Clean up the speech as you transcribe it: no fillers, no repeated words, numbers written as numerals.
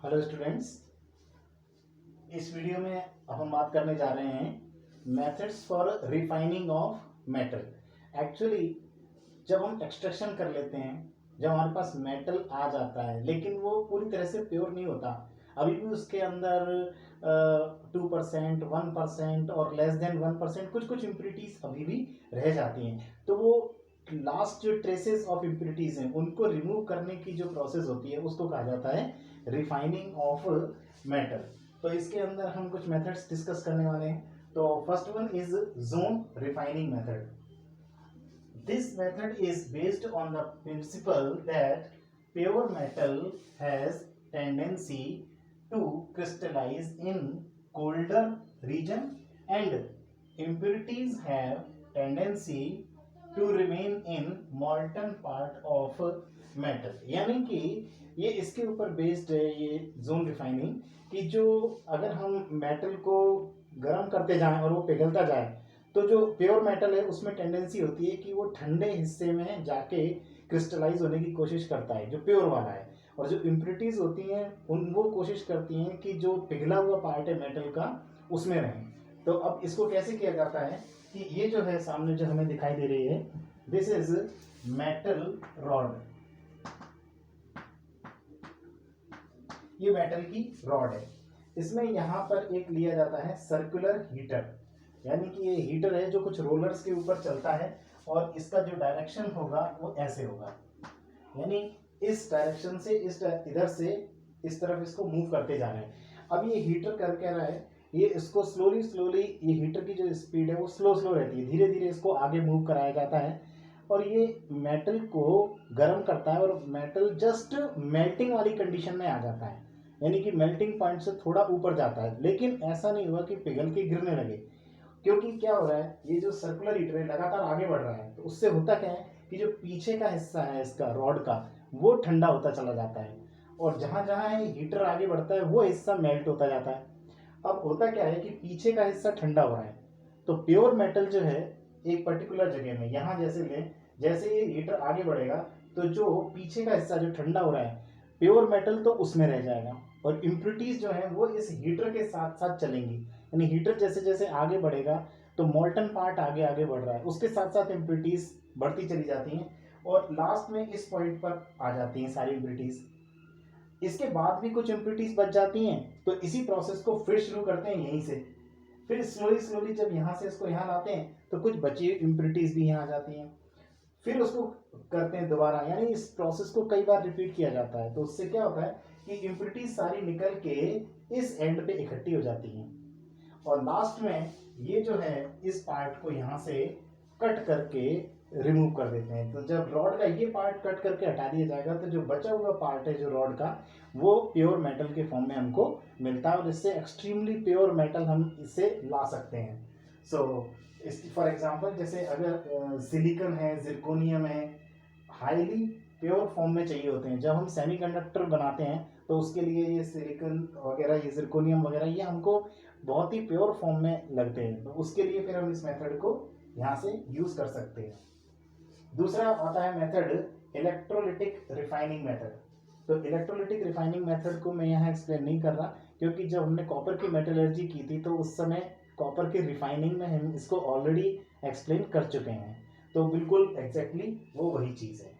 Hello students, इस video में अब हम बात करने जा रहे हैं methods for refining of metal. Actually जब हम एक्सट्रैक्शन कर लेते हैं, जब हमारे पास मेटल आ जाता है लेकिन वो पूरी तरह से प्योर नहीं होता, अभी भी उसके अंदर 2%, 1% और लेस देन 1% कुछ कुछ इम्प्योरिटीज अभी भी रह जाती हैं। तो वो लास्ट जो ट्रेसेस ऑफ इम्प्योरिटीज हैं उनको रिमूव करने की जो प्रोसेस होती है उसको कहा जाता है रिफाइनिंग ऑफ मेटल। तो इसके अंदर हम कुछ मेथड्स डिस्कस करने वाले हैं। तो first one is zone refining method. This method is based on the principle that pure metal has tendency to crystallize in colder region and impurities have tendency to remain in molten part of metal। यानी कि ये इसके ऊपर based है ये zone refining कि जो अगर हम मेटल को गर्म करते जाएं और वो पिघलता जाए तो जो प्योर मेटल है उसमें टेंडेंसी होती है कि वो ठंडे हिस्से में जाके क्रिस्टलाइज होने की कोशिश करता है, जो प्योर वाला है। और जो इम्प्योरिटीज होती हैं उन वो कोशिश करती हैं कि जो पिघला हुआ पार्ट है मेटल का उसमें रहें। तो अब इसको कैसे किया जाता है कि ये जो है सामने जो हमें दिखाई दे रही है, दिस इज मेटल रॉड। ये मेटल की रॉड है। इसमें यहाँ पर एक लिया जाता है सर्कुलर हीटर, यानी कि ये हीटर है जो कुछ रोलर्स के ऊपर चलता है और इसका जो डायरेक्शन होगा वो ऐसे होगा, यानी इस डायरेक्शन से इधर से इस तरफ इसको मूव करते जा रहे हैं। अब ये हीटर कर क्या रहा है, ये इसको स्लोली ये हीटर की जो स्पीड है वो स्लो रहती है, धीरे धीरे इसको आगे मूव कराया जाता है और ये मेटल को गर्म करता है और मेटल जस्ट मेल्टिंग वाली कंडीशन में आ जाता है, यानी कि मेल्टिंग पॉइंट से थोड़ा ऊपर जाता है। लेकिन ऐसा नहीं हुआ कि पिघल के गिरने लगे, क्योंकि क्या हो रहा है, ये जो सर्कुलर हीटर है लगातार आगे बढ़ रहा है। तो उससे होता क्या है कि जो पीछे का हिस्सा है इसका रॉड का वो ठंडा होता चला जाता है और जहां जहां हीटर आगे बढ़ता है वो हिस्सा मेल्ट होता जाता है। अब होता क्या है कि पीछे का हिस्सा ठंडा हो रहा है, तो प्योर मेटल जो है एक पर्टिकुलर जगह में, यहाँ जैसे ये हीटर आगे बढ़ेगा तो जो पीछे का हिस्सा जो ठंडा हो रहा है प्योर मेटल तो उसमें रह जाएगा और इम्प्योरिटीज जो है वो इस हीटर के साथ साथ चलेंगी। यानी हीटर जैसे जैसे आगे बढ़ेगा तो मोल्टन पार्ट आगे आगे बढ़ रहा है, उसके साथ साथ इम्प्योरिटीज बढ़ती चली जाती हैं और लास्ट में इस पॉइंट पर आ जाती हैं सारी इम्प्योरिटीज। इसके बाद भी कुछ इम्प्योरिटीज बच जाती हैं, तो इसी प्रोसेस को फिर शुरू करते हैं यहीं से। फिर स्लोली जब यहाँ से इसको यहाँ लाते हैं तो कुछ बची हुई इम्प्योरिटीज भी यहाँ आ जाती हैं, फिर उसको करते हैं दोबारा, यानी इस प्रोसेस को कई बार रिपीट किया जाता है। तो उससे क्या होता है कि इम्प्योरिटीज सारी निकल के इस एंड पे इकट्ठी हो जाती हैं और लास्ट में ये जो है इस पार्ट को यहाँ से कट करके रिमूव कर देते हैं। तो जब रॉड का ये पार्ट कट करके हटा दिया जाएगा तो जो बचा हुआ पार्ट है जो रॉड का वो प्योर मेटल के फॉर्म में हमको मिलता है और इससे एक्सट्रीमली प्योर मेटल हम इसे ला सकते हैं। सो फॉर एग्जांपल जैसे अगर सिलिकॉन है, जिरकोनियम है, हाईली प्योर फॉर्म में चाहिए होते हैं। जब हम सेमीकंडक्टर बनाते हैं तो उसके लिए ये सिलिकॉन वगैरह, ये जिरकोनियम वगैरह, ये हमको बहुत ही प्योर फॉर्म में लगते हैं। तो उसके लिए फिर हम इस मेथड को यहाँ से यूज कर सकते हैं। दूसरा आता है मेथड इलेक्ट्रोलिटिक रिफाइनिंग मेथड। तो इलेक्ट्रोलिटिक रिफाइनिंग मेथड को मैं यहाँ एक्सप्लेन नहीं कर रहा, क्योंकि जब हमने कॉपर की मेटलर्जी की थी तो उस समय कॉपर की रिफाइनिंग में हम इसको ऑलरेडी एक्सप्लेन कर चुके हैं। तो बिल्कुल एग्जैक्टली वो वही चीज़ है।